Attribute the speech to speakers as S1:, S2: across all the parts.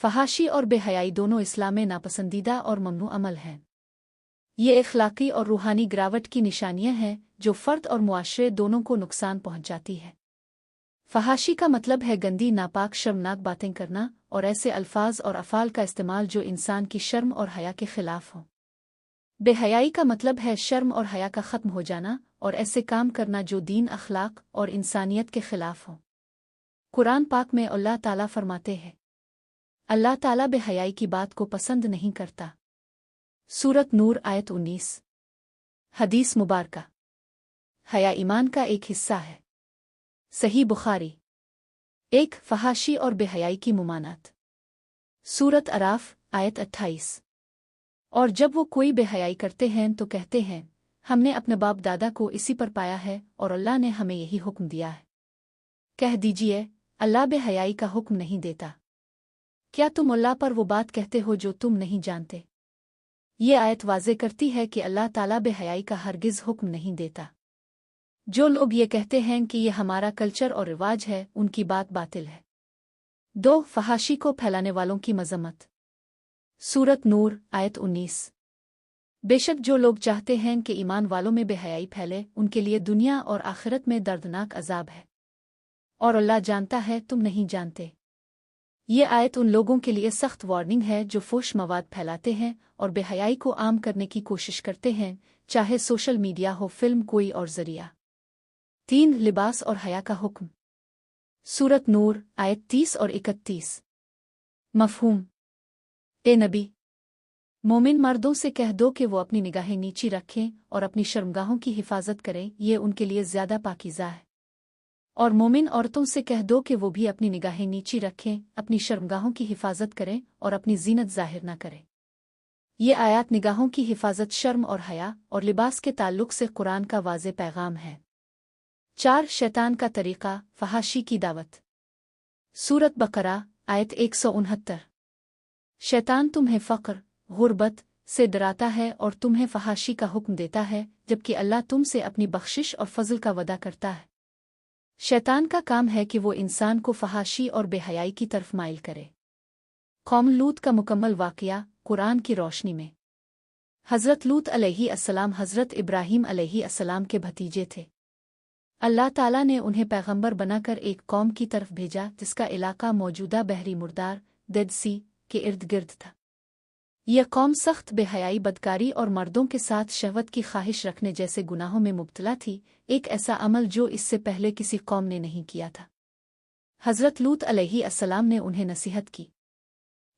S1: फहाशी और बेहयाई दोनों इस्लाम में नापसंदीदा और ममनू अमल हैं। ये अखलाकी और रूहानी गिरावट की निशानियां हैं जो फ़र्द और मुआशरे दोनों को नुकसान पहुंचाती है। फहाशी का मतलब है गंदी, नापाक, शर्मनाक बातें करना और ऐसे अल्फाज और अफ़ाल का इस्तेमाल जो इंसान की शर्म और हया के खिलाफ हों। बेहयाई का मतलब है शर्म और हया का ख़त्म हो जाना और ऐसे काम करना जो दीन, अखलाक और इंसानियत के खिलाफ हों। कुरान पाक में अल्लाह ताला फरमाते हैं, अल्लाह ताला बेहयाई की बात को पसंद नहीं करता। सूरत नूर आयत 19। हदीस मुबारका। हया ईमान का एक हिस्सा है। सही बुखारी। 1 फहाशी और बेहयाई की मुमानत। सूरत अराफ आयत 28। और जब वो कोई बेहयाई करते हैं तो कहते हैं, हमने अपने बाप दादा को इसी पर पाया है और अल्लाह ने हमें यही हुक्म दिया है। कह दीजिए, अल्लाह बेहयाई का हुक्म नहीं देता। क्या तुम अल्लाह पर वो बात कहते हो जो तुम नहीं जानते? ये आयत वाज़े करती है कि अल्लाह ताला बेहयाई का हरगिज़ हुक्म नहीं देता। जो लोग ये कहते हैं कि ये हमारा कल्चर और रिवाज है, उनकी बात बातिल है। 2 फहाशी को फैलाने वालों की मज़म्मत। सूरत नूर आयत 19। बेशक जो लोग चाहते हैं कि ईमान वालों में बेहयाई फैले, उनके लिए दुनिया और आखिरत में दर्दनाक अजाब है। और अल्लाह जानता है, तुम नहीं जानते। ये आयत उन लोगों के लिए सख्त वार्निंग है जो फोश मवाद फैलाते हैं और बेहयाई को आम करने की कोशिश करते हैं, चाहे सोशल मीडिया हो, फिल्म, कोई और जरिया। 3 लिबास और हया का हुक्म। सूरत नूर आयत 30 और 31। मफ़हूम। ए नबी, मोमिन मर्दों से कह दो कि वो अपनी निगाहें नीची रखें और अपनी शर्मगाहों की हिफाजत करें, ये उनके लिए ज़्यादा पाकीज़ा है। और मोमिन औरतों से कह दो कि वो भी अपनी निगाहें नीची रखें, अपनी शर्मगाहों की हिफाजत करें और अपनी जीनत ज़ाहिर न करें। ये आयात निगाहों की हिफाजत, शर्म और हया और लिबास के ताल्लुक से कुरान का वाज़े पैगाम है। 4 शैतान का तरीक़ा, फहाशी की दावत। सूरत बकरा आयत 169। शैतान तुम्हें फ़क्र, गुर्बत से डराता है और तुम्हें फहाशी का हुक्म देता है, जबकि अल्लाह तुमसे अपनी बख्शिश और फजल का वदा करता है। शैतान का काम है कि वो इंसान को फहाशी और बेहयाई की तरफ माइल करे। कौम लूत का मुकम्मल वाक़या कुरान की रोशनी में। हज़रत लूत अलैहिस्सलाम हज़रत इब्राहीम अलैहिस्सलाम के भतीजे थे। अल्लाह ताला ने उन्हें पैगंबर बनाकर एक कौम की तरफ भेजा जिसका इलाका मौजूदा बहरी मुर्दार डेड सी के इर्द गिर्द था। यह कौम सख्त बेहयाई, बदकारी और मर्दों के साथ शहवत की ख्वाहिश रखने जैसे गुनाहों में मुब्तला थी, एक ऐसा अमल जो इससे पहले किसी कौम ने नहीं किया था। हज़रत लूत अलैहिस्सलाम ने उन्हें नसीहत की,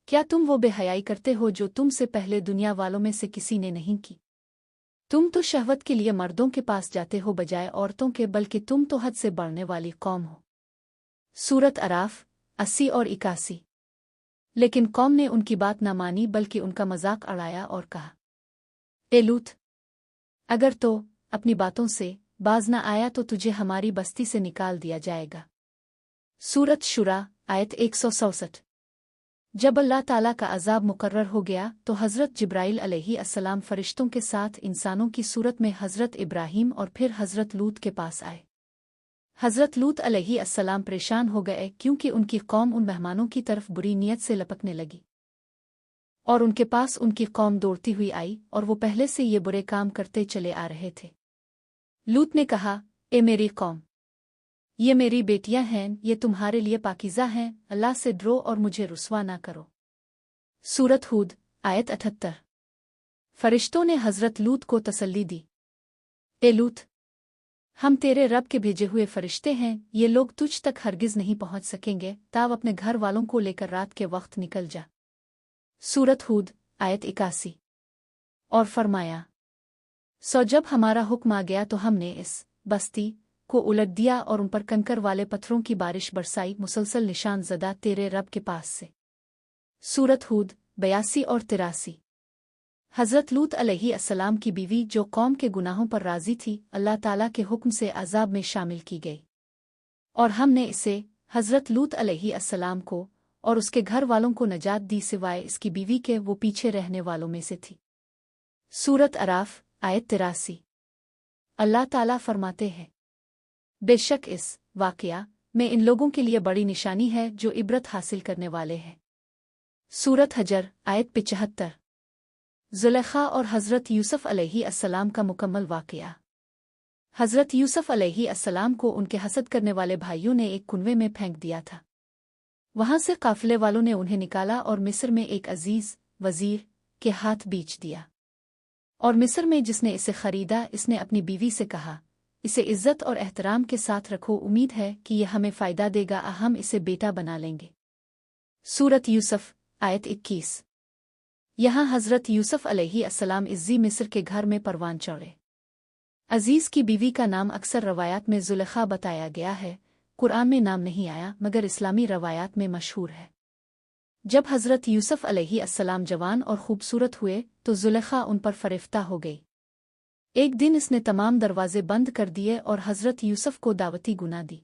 S1: क्या तुम वो बेहयाई करते हो जो तुमसे पहले दुनिया वालों में से किसी ने नहीं की? तुम तो शहवत के लिए मर्दों के पास जाते हो बजाय औरतों के, बल्कि तुम तो हद से बढ़ने वाली कौम हो। सूरत अराफ 80 और 81। लेकिन कौम ने उनकी बात न मानी बल्कि उनका मजाक उड़ाया और कहा, ए लूत, अगर तो अपनी बातों से बाज न आया तो तुझे हमारी बस्ती से निकाल दिया जाएगा। सूरत शुरा आयत 167। जब अल्लाह ताला का अजाब मुकर्रर हो गया तो हज़रत जिब्राइल अलैहिस्सलाम फरिश्तों के साथ इंसानों की सूरत में हज़रत इब्राहीम और फिर हज़रत लूत के पास आए। हज़रत लूत अलैहिस्सलाम परेशान हो गए क्योंकि उनकी कौम उन मेहमानों की तरफ बुरी नीयत से लपकने लगी और उनके पास उनकी कौम दौड़ती हुई आई और वो पहले से ये बुरे काम करते चले आ रहे थे। लूत ने कहा, ए मेरी कौम, ये मेरी बेटियां हैं, ये तुम्हारे लिए पाकीज़ा हैं, अल्लाह से डरो और मुझे रुस्वा ना करो। सूरत हूद आयत 78। फरिश्तों ने हज़रत लूत को तसल्ली दी, ए लूत, हम तेरे रब के भेजे हुए फरिश्ते हैं, ये लोग तुझ तक हरगिज़ नहीं पहुंच सकेंगे, ताव अपने घर वालों को लेकर रात के वक्त निकल जा। सूरत हूद आयत 81। और फरमाया, सो जब हमारा हुक्म आ गया तो हमने इस बस्ती को उलट दिया और उन पर कंकर वाले पत्थरों की बारिश बरसाई, मुसलसल निशान ज़दा तेरे रब के पास से। सूरत हूद 82 और 83। हज़रत लूत अलैहिस्सलाम की बीवी जो कौम के गुनाहों पर राज़ी थी, अल्लाह ताला के हुक्म से अज़ाब में शामिल की गई और हमने इसे, हज़रत लूत अलैहिस्सलाम को और उसके घर वालों को नजात दी सिवाय इसकी बीवी के, वो पीछे रहने वालों में से थी। सूरत अराफ आयत 83। अल्लाह ताला फरमाते हैं, बेशक इस वाक़या में इन लोगों के लिए बड़ी निशानी है जो इबरत हासिल करने वाले हैं। सूरत हजर आयत 75। ज़ुलेखा और हज़रत यूसुफ़ अलैहिस्सलाम का मुकम्मल वाक़या। हज़रत यूसुफ़ अलैहिस्सलाम को उनके हसद करने वाले भाइयों ने एक कुनवे में फेंक दिया था। वहां से काफ़िले वालों ने उन्हें निकाला और मिस्र में एक अजीज़ वज़ीर के हाथ बेच दिया। और मिस्र में जिसने इसे खरीदा, इसने अपनी बीवी से कहा, इसे इज़्ज़त और एहतराम के साथ रखो, उम्मीद है कि यह हमें फ़ायदा देगा, हम इसे बेटा बना लेंगे। सूरत यूसुफ़ आयत 21। यहाँ हज़रत यूसुफ़ अलैहिस्सलाम इज़्ज़ी मिस्र के घर में परवान चढ़े। अजीज़ की बीवी का नाम अक्सर रवायात में ज़ुलेखा बताया गया है, कुरान में नाम नहीं आया, मगर इस्लामी रवायात में मशहूर है। जब हज़रत यूसुफ़ अलैहिस्सलाम जवान और खूबसूरत हुए तो ज़ुलेखा उन पर फ़रिफ्ता हो गई। एक दिन इसने तमाम दरवाजे बंद कर दिए और हज़रत यूसुफ़ को दावती गुना दी।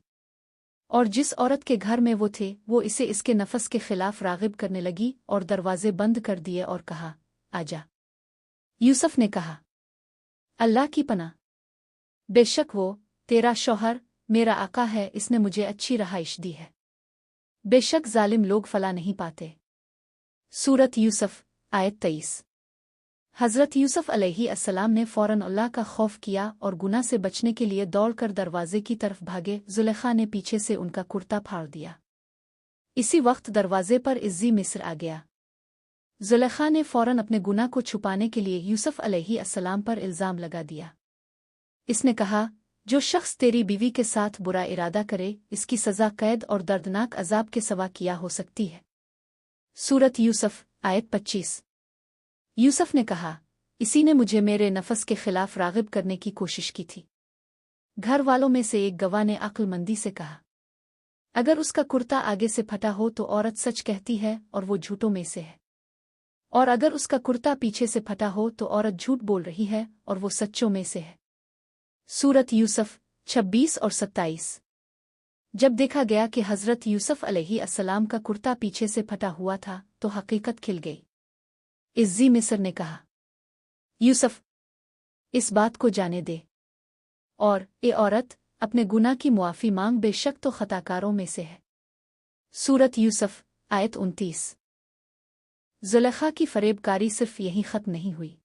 S1: और जिस औरत के घर में वो थे, वो इसे इसके नफस के खिलाफ राग़िब करने लगी और दरवाजे बंद कर दिए और कहा, आजा। यूसुफ़ ने कहा, अल्लाह की पनाह, बेशक वो तेरा शौहर मेरा आका है, इसने मुझे अच्छी रहाइश दी है। बेशक जालिम लोग फला नहीं पाते। सूरत यूसुफ़ आयत 23। हज़रत यूसुफ़ अलैहिस्सलाम ने फ़ौरन अल्लाह का खौफ किया और गुनाह से बचने के लिए दौड़कर दरवाजे की तरफ भागे। ज़ुलेखा ने पीछे से उनका कुर्ता फाड़ दिया। इसी वक्त दरवाजे पर इज़्ज़ी मिस्र आ गया। ज़ुलेखा ने फ़ौरन अपने गुनाह को छुपाने के लिए यूसुफ़ अलैहिस्सलाम पर इल्ज़ाम लगा दिया। इसने कहा, जो शख्स तेरी बीवी के साथ बुरा इरादा करे, इसकी सज़ा कैद और दर्दनाक अजाब के सवा किया हो सकती है। सूरत यूसुफ़ आयत 25। यूसुफ़ ने कहा, इसी ने मुझे मेरे नफस के खिलाफ राग़िब करने की कोशिश की थी। घर वालों में से एक गवाह ने अक्लमंदी से कहा, अगर उसका कुर्ता आगे से फटा हो तो औरत सच कहती है और वो झूठों में से है, और अगर उसका कुर्ता पीछे से फटा हो तो औरत झूठ बोल रही है और वो सच्चों में से है। सूरत यूसुफ़ 26 और 27। जब देखा गया कि हज़रत यूसुफ़ अलैहिस्सलाम का कुर्ता पीछे से फटा हुआ था तो हकीकत खिल गई। इज़्ज़ी मिस्र ने कहा, यूसुफ़, इस बात को जाने दे और ए औरत, अपने गुनाह की मुआफ़ी मांग, बेशक तो खताकारों में से है। सूरत यूसुफ़ आयत 29। ज़ुलेखा की फरेबकारी सिर्फ यहीं ख़त्म नहीं हुई।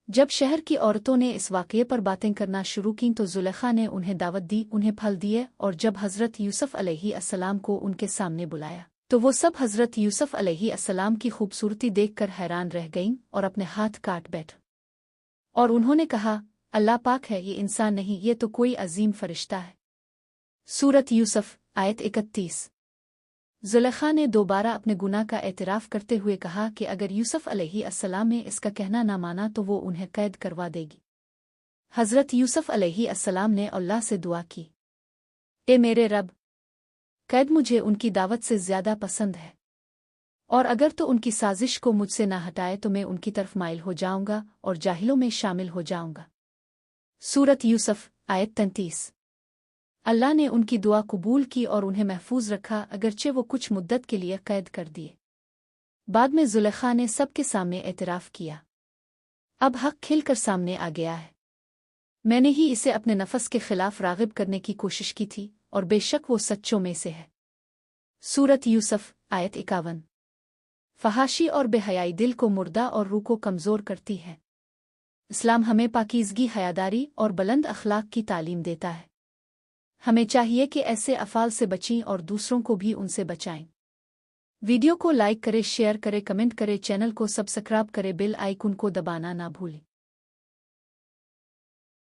S1: जब शहर की औरतों ने इस वाक़ये पर बातें करना शुरू कीं तो ज़ुलेखा ने उन्हें दावत दी, उन्हें फल दिए, और जब हज़रत यूसुफ़ अलैहिस्सलाम को उनके सामने बुलाया तो वो सब हज़रत यूसुफ़ अलैहिस्सलाम की खूबसूरती देखकर हैरान रह गईं और अपने हाथ काट बैठ। और उन्होंने कहा, अल्लाह पाक है, ये इंसान नहीं, ये तो कोई अजीम फरिश्ता है। सूरत यूसुफ़ आयत 31। ज़ुलेखा ने दोबारा अपने गुनाह का एतराफ़ करते हुए कहा कि अगर यूसुफ़ अलैहिस्सलाम ने इसका कहना ना माना तो वो उन्हें कैद करवा देगी। हज़रत यूसुफ़ अलैहिस्सलाम ने अल्लाह से दुआ की, ए मेरे रब, कैद मुझे उनकी दावत से ज़्यादा पसंद है, और अगर तो उनकी साजिश को मुझसे ना हटाए तो मैं उनकी तरफ माइल हो जाऊंगा और जाहिलों में शामिल हो जाऊंगा। सूरत यूसुफ़ आयत 33। अल्लाह ने उनकी दुआ कबूल की और उन्हें महफूज रखा, अगरचे वो कुछ मुद्दत के लिए कैद कर दिए। बाद में ज़ुलेखा ने सबके सामने एतराफ़ किया, अब हक़ खिलकर सामने आ गया है। मैंने ही इसे अपने नफस के खिलाफ राग़िब करने की कोशिश की थी, और बेशक वो सच्चों में से है। सूरत यूसुफ़ आयत 51। फहाशी और बेहयाई दिल को मुर्दा और रूह को कमज़ोर करती है। इस्लाम हमें पाकीज़गी, हयादारी और बुलंद अखलाक की तालीम देता है। हमें चाहिए कि ऐसे अफ़ाल से बचें और दूसरों को भी उनसे बचाएं। वीडियो को लाइक करें, शेयर करें, कमेंट करें, चैनल को सब्सक्राइब करें, बेल आइकन को दबाना ना भूलें।